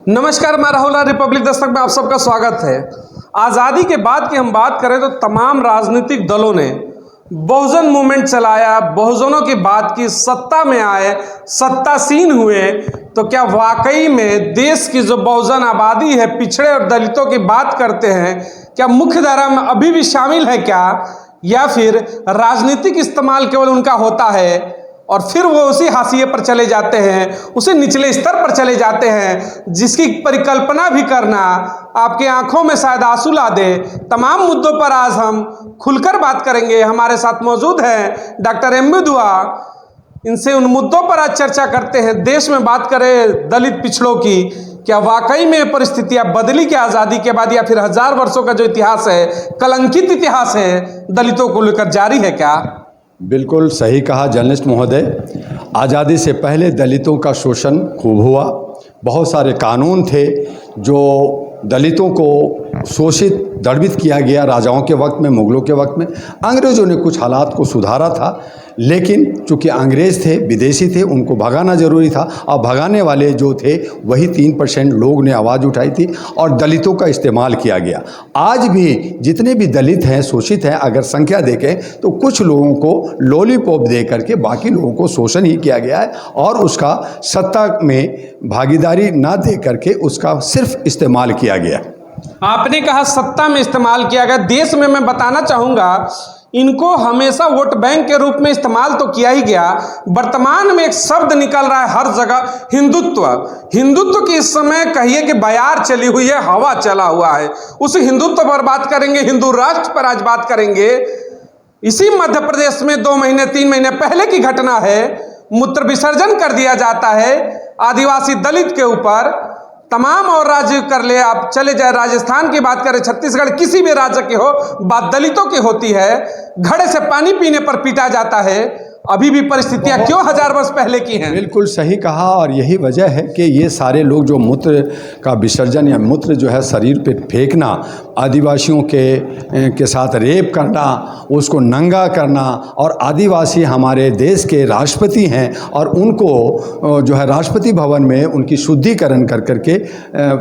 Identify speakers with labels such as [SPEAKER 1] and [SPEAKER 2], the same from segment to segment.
[SPEAKER 1] नमस्कार, मैं राहुल रिपब्लिक दस्तक में आप सबका स्वागत है। आज़ादी के बाद की हम बात करें तो तमाम राजनीतिक दलों ने बहुजन मूवमेंट चलाया, बहुजनों की बात की, सत्ता में आए, सत्तासीन हुए। तो क्या वाकई में देश की जो बहुजन आबादी है, पिछड़े और दलितों की बात करते हैं, क्या मुख्य धारा में अभी भी शामिल है क्या, या फिर राजनीतिक इस्तेमाल केवल उनका होता है और फिर वो उसी हाशिए पर चले जाते हैं, उसी निचले स्तर पर चले जाते हैं जिसकी परिकल्पना भी करना आपकी आंखों में शायद आंसू ला दे। तमाम मुद्दों पर आज हम खुलकर बात करेंगे। हमारे साथ मौजूद हैं डॉक्टर एम.बी. दुआ। इनसे उन मुद्दों पर आज चर्चा करते हैं। देश में बात करें दलित पिछड़ों की, क्या वाकई में परिस्थितियां बदली क्या आज़ादी के बाद, या फिर हजार वर्षों का जो इतिहास है, कलंकित इतिहास है, दलितों को लेकर जारी है क्या?
[SPEAKER 2] बिल्कुल सही कहा जर्नलिस्ट महोदय। आज़ादी से पहले दलितों का शोषण खूब हुआ। बहुत सारे कानून थे जो दलितों को शोषित दंडित किया गया। राजाओं के वक्त में, मुगलों के वक्त में अंग्रेज़ों ने कुछ हालात को सुधारा था, लेकिन चूँकि अंग्रेज़ थे, विदेशी थे, उनको भगाना ज़रूरी था। और भगाने वाले जो थे वही 3% लोग ने आवाज़ उठाई थी और दलितों का इस्तेमाल किया गया। आज भी जितने भी दलित हैं, शोषित हैं, अगर संख्या देखें तो कुछ लोगों को लॉलीपॉप दे करके बाकी लोगों को शोषण ही किया गया है और उसका सत्ता में भागीदारी ना दे करके उसका सिर्फ इस्तेमाल किया गया।
[SPEAKER 1] आपने कहा सत्ता में इस्तेमाल किया गया। देश में मैं बताना चाहूँगा, इनको हमेशा वोट बैंक के रूप में इस्तेमाल तो किया ही गया। वर्तमान में एक शब्द निकल रहा है हर जगह, हिंदुत्व। हिंदुत्व की इस समय कहिए कि बयार चली हुई है, हवा चला हुआ है। उस हिंदुत्व पर बात करेंगे, हिंदू राष्ट्र पर आज बात करेंगे। इसी मध्य प्रदेश में 2 महीने 3 महीने पहले की घटना है, मूत्र विसर्जन कर दिया जाता है आदिवासी दलित के ऊपर। तमाम और राज्य कर ले, आप चले जाए, राजस्थान की बात करें, छत्तीसगढ़, किसी भी राज्य की हो, बात दलितों की होती है। घड़े से पानी पीने पर पीटा जाता है। अभी भी परिस्थितियां क्यों हजार वर्ष पहले की हैं?
[SPEAKER 2] बिल्कुल सही कहा। और यही वजह है कि ये सारे लोग जो मूत्र का विसर्जन या मूत्र जो है शरीर पे फेंकना, आदिवासियों के साथ रेप करना, उसको नंगा करना, और आदिवासी हमारे देश के राष्ट्रपति हैं और उनको जो है राष्ट्रपति भवन में उनकी शुद्धिकरण कर करके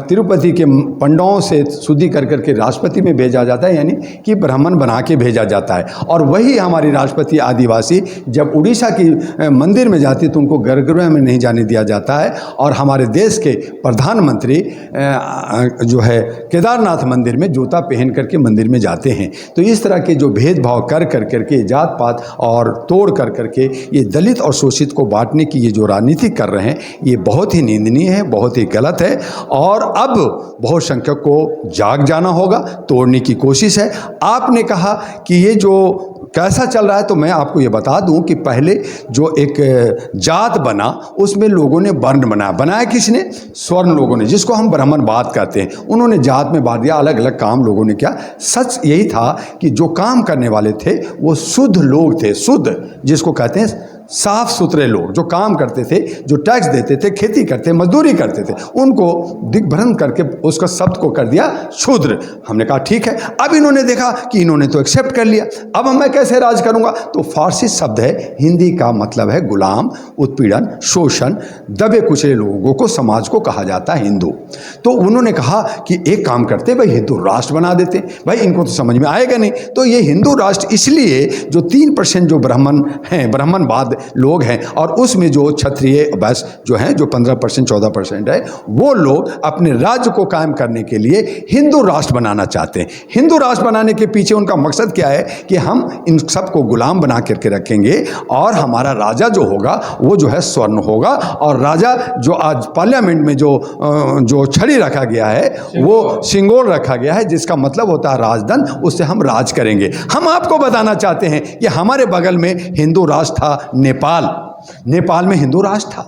[SPEAKER 2] तिरुपति के पंडों से शुद्धि कर करके राष्ट्रपति में भेजा जाता है, यानी कि ब्राह्मण बना के भेजा जाता है। और वही हमारी राष्ट्रपति आदिवासी जब उड़ीसा की मंदिर में जाती तो उनको गर्भगृह में नहीं जाने दिया जाता है। और हमारे देश के प्रधानमंत्री जो है केदारनाथ मंदिर में जूता पहन करके मंदिर में जाते हैं। तो इस तरह के जो भेदभाव कर करके, जात पात और तोड़ कर करके ये दलित और शोषित को बांटने की ये जो राजनीति कर रहे हैं, ये बहुत ही निंदनीय है, बहुत ही गलत है। और अब बहुसंख्यक को जाग जाना होगा, तोड़ने की कोशिश है। आपने कहा कि ये जो कैसा चल रहा है, तो मैं आपको ये बता दूं कि पहले जो एक जात बना उसमें लोगों ने वर्ण बनाया किसने? स्वर्ण लोगों ने, जिसको हम ब्राह्मण बात करते हैं। उन्होंने जात में बांट दिया, अलग अलग काम लोगों ने किया। सच यही था कि जो काम करने वाले थे वो शुद्ध लोग थे, शुद्ध जिसको कहते हैं साफ सुथरे लोग, जो काम करते थे, जो टैक्स देते थे, खेती करते, मजदूरी करते थे, उनको दिग्भ्रम करके उसका शब्द को कर दिया शूद्र। हमने कहा ठीक है। अब इन्होंने देखा कि इन्होंने तो एक्सेप्ट कर लिया, अब मैं कैसे राज करूंगा? तो फारसी शब्द है, हिंदी का मतलब है गुलाम, उत्पीड़न, शोषण, दबे कुचले लोगों को, समाज को कहा जाता है हिंदू। तो उन्होंने कहा कि एक काम करते भाई, हिंदू राष्ट्र बना देते। भाई इनको तो समझ में आएगा नहीं, तो ये हिंदू राष्ट्र इसलिए जो 3% जो ब्राह्मण हैं, ब्राह्मणवाद लोग हैं, और उसमें जो क्षत्रिय बस जो हैं, जो 15% 14% है, वो लोग अपने राज्य को कायम करने के लिए हिंदू राष्ट्र बनाना चाहते हैं। हिंदू राष्ट्र बनाने के पीछे उनका मकसद क्या है कि हम इन सबको गुलाम बना करके रखेंगे और हमारा राजा जो होगा वो जो है स्वर्ण होगा। और राजा जो आज पार्लियामेंट में जो छड़ी रखा गया है वो सिंगोल रखा गया है, जिसका मतलब होता है राजदंड, उससे हम राज करेंगे। हम आपको बताना चाहते हैं कि हमारे बगल में हिंदू राष्ट्र था नेपाल में हिंदू राष्ट्र था,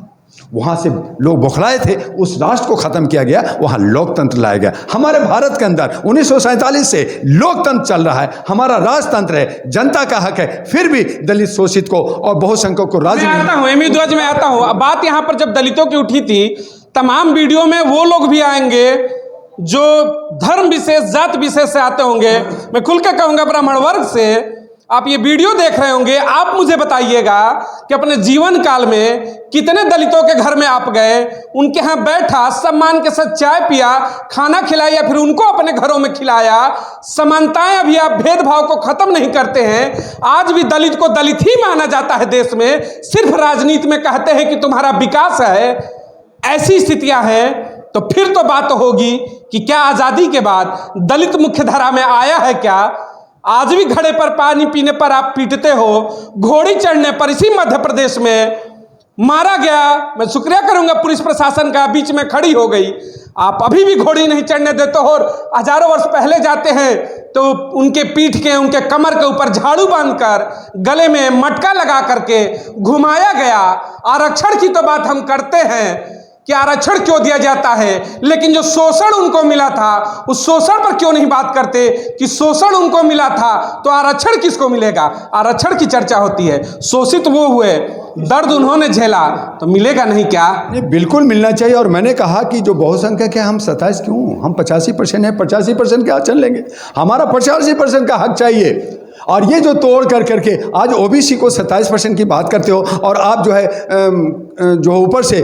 [SPEAKER 2] वहाँ से लोग बौखलाए थे, उस राष्ट्र को ख़त्म किया गया, वहाँ लोकतंत्र लाया गया। हमारे भारत के अंदर 1947 से लोकतंत्र चल रहा है, हमारा राजतंत्र है, जनता का हक है, फिर भी दलित शोषित को और बहुसंख्यक को राज।
[SPEAKER 1] मैं आता हूँ एम.बी. मैं आता हूँ। बात यहाँ पर जब दलितों की उठी थी, तमाम वीडियो में वो लोग भी आएंगे जो धर्म विशेष, जात विशेष से आते होंगे। मैं खुल के कहूँगा ब्राह्मण वर्ग से आप ये वीडियो देख रहे होंगे, आप मुझे बताइएगा कि अपने जीवन काल में कितने दलितों के घर में आप गए, उनके यहाँ बैठा, सम्मान के साथ चाय पिया, खाना खिलाया, या फिर उनको अपने घरों में खिलाया। समानताएं अभी आप भेदभाव को खत्म नहीं करते हैं। आज भी दलित को दलित ही माना जाता है देश में, सिर्फ राजनीति में कहते हैं कि तुम्हारा विकास है। ऐसी स्थितियां हैं तो फिर तो बात होगी कि क्या आजादी के बाद दलित मुख्यधारा में आया है क्या? आज भी घड़े पर पानी पीने पर आप पीटते हो, घोड़ी चढ़ने पर इसी मध्य प्रदेश में मारा गया। मैं शुक्रिया करूंगा पुलिस प्रशासन का, बीच में खड़ी हो गई। आप अभी भी घोड़ी नहीं चढ़ने देते हो, और हजारों वर्ष पहले जाते हैं तो उनके पीठ के, उनके कमर के ऊपर झाड़ू बांधकर, गले में मटका लगा करके घुमाया गया। आरक्षण की तो बात हम करते हैं कि आरक्षण क्यों दिया जाता है, लेकिन जो शोषण उनको मिला था उस शोषण पर क्यों नहीं बात करते कि शोषण उनको मिला था तो आरक्षण किसको मिलेगा? आरक्षण की चर्चा होती है। शोषित वो हुए, दर्द उन्होंने झेला, तो मिलेगा नहीं क्या?
[SPEAKER 2] नहीं, बिल्कुल मिलना चाहिए। और मैंने कहा कि जो बहुसंख्यक है, हम 27 क्यों, हम 85% है, 85% के आचरण लेंगे। हमारा 85% का हक चाहिए। और ये जो तोड़ कर करके आज ओबीसी को 27% की बात करते हो, और आप जो है जो ऊपर से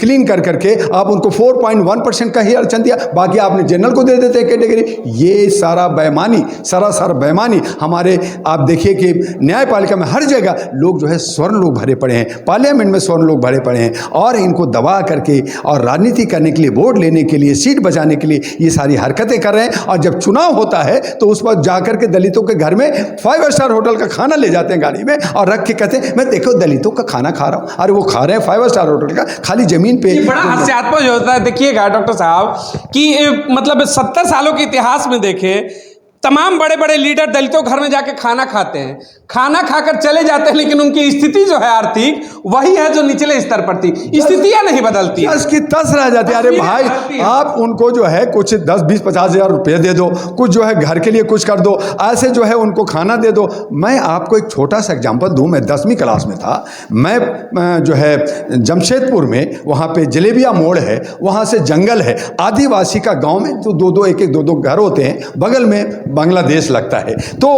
[SPEAKER 2] क्लीन कर करके आप उनको 4.1% का ही आरक्षण दिया, बाकी आपने जनरल को दे देते हैं कैटेगरी। ये सारा बेईमानी, सरासर बेईमानी। हमारे आप देखिए कि न्यायपालिका में हर जगह लोग जो है स्वर्ण लोग भरे पड़े हैं, पार्लियामेंट में स्वर्ण लोग भरे पड़े हैं, और इनको दबा करके और राजनीति करने के लिए, वोट लेने के लिए, सीट बचाने के लिए ये सारी हरकतें कर रहे हैं। और जब चुनाव होता है तो उस वक्त जाकर के दलितों के घर में 5 स्टार होटल का खाना ले जाते हैं गाड़ी में, और रख के कहते हैं मैं देखो दलितों का खाना खा रहा हूं। अरे वो खा रहे हैं 5 स्टार होटल का, खाली जमीन पे।
[SPEAKER 1] बड़ा हास्यास्पद होता है। देखिएगा डॉक्टर साहब कि मतलब 70 सालों के इतिहास में देखें, तमाम बड़े बड़े लीडर दलितों घर में जाके खाना खाते हैं, खाना खाकर चले जाते हैं, लेकिन उनकी स्थिति जो है आर्थिक, वही है जो निचले स्तर पर थी। स्थितियां नहीं बदलती,
[SPEAKER 2] तस की तस रह जाती है। अरे भाई, आप उनको जो है कुछ 10, 20, 50 हज़ार रुपये दे दो, कुछ जो है घर के लिए कुछ कर दो, ऐसे जो है उनको खाना दे दो। मैं आपको एक छोटा सा एग्जाम्पल दूं। मैं 10वीं क्लास में था, मैं जो है जमशेदपुर में, वहाँ पे जलेबिया मोड़ है, वहाँ से जंगल है, आदिवासी का गाँव में तो 2-2, 1-1, 2-2 घर होते हैं, बगल में बांग्लादेश लगता है। तो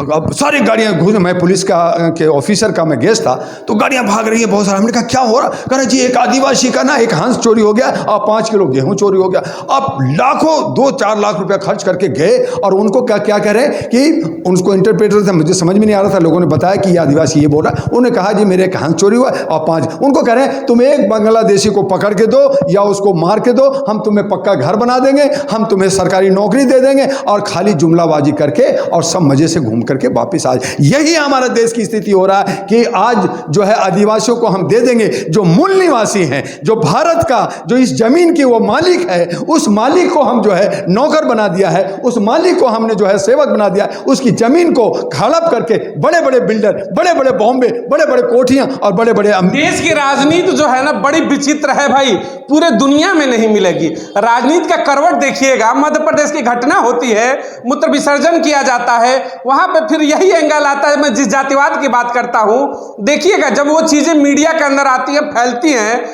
[SPEAKER 2] अब सारी गाड़ियाँ घूम, मैं पुलिस के ऑफिसर का मैं गेस्ट था, तो गाड़ियाँ भाग रही है बहुत सारा। हमने कहा क्या हो रहा? कह रहे जी एक आदिवासी का ना एक हंस चोरी हो गया और 5 किलो गेहूं चोरी हो गया। अब लाखों 2-4 लाख रुपया खर्च करके गए, और उनको क्या कह रहे हैं कि उनको इंटरप्रेटर था, मुझे समझ में नहीं आ रहा था। लोगों ने बताया कि ये आदिवासी ये बोल रहा है। उन्होंने कहा जी मेरे एक हंस चोरी हुआ और 5, उनको कह रहे हैं तुम एक बांग्लादेशी को पकड़ के दो या उसको मार के दो, हम तुम्हें पक्का घर बना देंगे, हम तुम्हें सरकारी नौकरी दे देंगे, और खाली जुमलाबाजी करके और सब मजे से घूम करके वापिस आ जाए। यही हमारा देश की स्थिति हो रहा है कि आज जो है आदिवासियों को हम दे देंगे, जो मूल निवासी हैं, जो भारत का, जो इस जमीन की वो मालिक है, उस मालिक को हम जो है नौकर बना दिया है, उस मालिक को हमने जो है सेवक बना दिया है। उसकी जमीन को हड़प करके बड़े बड़े बिल्डर, बड़े बड़े बॉम्बे, बड़े बड़े कोठियां और बड़े बड़े
[SPEAKER 1] देश की राजनीति जो है ना बड़ी विचित्र है भाई, पूरे दुनिया में नहीं मिलेगी। राजनीति का करवट देखिएगा, मध्य प्रदेश की घटना होती है, मूत्र विसर्जन किया जाता है, वहां पे फिर यही एंगल आता है। मैं जिस जातिवाद की बात करता हूं, देखिएगा जब वो चीजें मीडिया के अंदर आती हैं, फैलती हैं,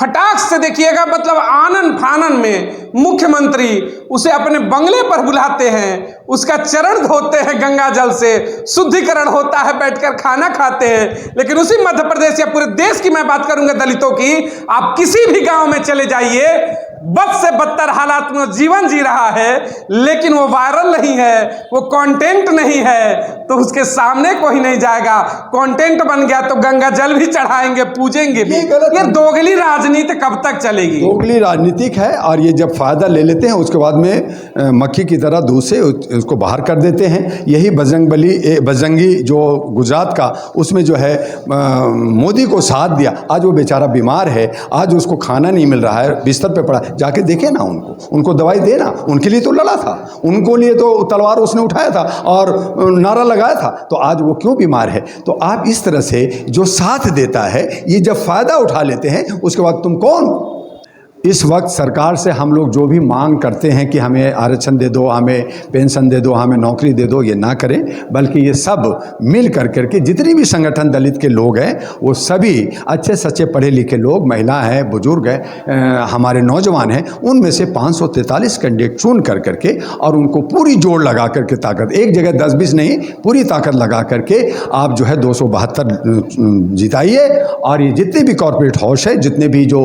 [SPEAKER 1] फटाक से देखिएगा, मतलब आनन फानन में मुख्यमंत्री उसे अपने बंगले पर बुलाते हैं, उसका चरण धोते हैं गंगा जल से, शुद्धिकरण होता है, बैठकर खाना खाते हैं। लेकिन उसी मध्य प्रदेश या पूरे देश की मैं बात करूंगा दलितों की, आप किसी भी गांव में चले जाइए, बद से बदतर हालात में जीवन जी रहा है, लेकिन वो वायरल नहीं है, वो कंटेंट नहीं है, तो उसके सामने कोई नहीं जाएगा। कंटेंट बन गया तो गंगा जल भी चढ़ाएंगे, पूजेंगे भी। ये दोगली राजनीति कब तक चलेगी?
[SPEAKER 2] दोगली राजनीतिक है, और ये जब फायदा ले लेते हैं उसके बाद में मक्खी की तरह दूध से उसको बाहर कर देते हैं। यही बजरंगी जो गुजरात का, उसमें जो है मोदी को साथ दिया। आज वो बेचारा बीमार है, आज उसको खाना नहीं मिल रहा है, बिस्तर पे पड़ा। जाके देखे ना उनको दवाई देना। उनके लिए तो लड़ा था, उनको लिए तो तलवार उसने उठाया था और नारा लगाया था, तो आज वो क्यों बीमार है? तो आप इस तरह से जो साथ देता है, ये जब फायदा उठा लेते हैं, उसके बाद तुम कौन? इस वक्त सरकार से हम लोग जो भी मांग करते हैं कि हमें आरक्षण दे दो, हमें पेंशन दे दो, हमें नौकरी दे दो, ये ना करें, बल्कि ये सब मिल करके जितने भी संगठन दलित के लोग हैं वो सभी अच्छे सच्चे पढ़े लिखे लोग, महिला हैं, बुजुर्ग हैं, हमारे नौजवान हैं, उनमें से 543 कैंडिडेट चुन करके और उनको पूरी जोड़ लगा करके ताकत, एक जगह 10-20 नहीं, पूरी ताकत लगा करके आप जो है 272 जिताइए। और ये जितने भी कॉर्पोरेट हाउस है, जितने भी जो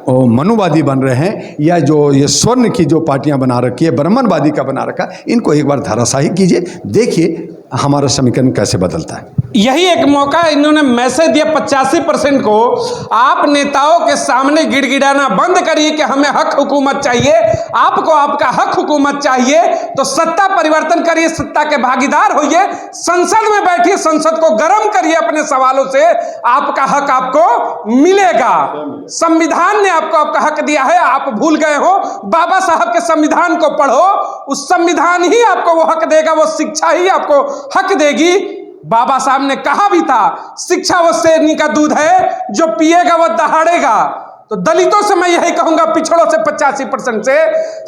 [SPEAKER 2] मनुवादी बन रहे हैं या जो ये स्वर्ण की जो पार्टियां बना रखी है, ब्राह्मणवादी का बना रखा, इनको एक बार धराशायी कीजिए, देखिए हमारा समीकरण कैसे बदलता है।
[SPEAKER 1] यही एक मौका इन्होंने मैसेज दिया 85% को, आप नेताओं के सामने गिड़गिड़ाना बंद करिए कि हमें हक हुकूमत चाहिए, आपको आपका हक हुकूमत चाहिए तो सत्ता परिवर्तन करिए, सत्ता के भागीदार होइए, संसद में बैठिए, संसद को गर्म करिए अपने सवालों से, आपका हक आपको मिलेगा। संविधान ने आपको आपका हक दिया है, आप भूल गए हो, बाबा साहब के संविधान को पढ़ो, उस संविधान ही आपको वो हक देगा, वो शिक्षा ही आपको हक देगी। बाबा साहब ने कहा भी था, शिक्षा वो शेरनी का दूध है, जो पिएगा वो दहाड़ेगा। तो दलितों से मैं यही कहूंगा, पिछड़ों से 85% से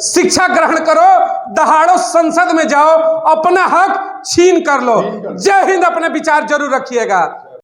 [SPEAKER 1] शिक्षा ग्रहण करो, दहाड़ो, संसद में जाओ, अपना हक छीन कर लो। जय हिंद। अपने विचार जरूर रखिएगा।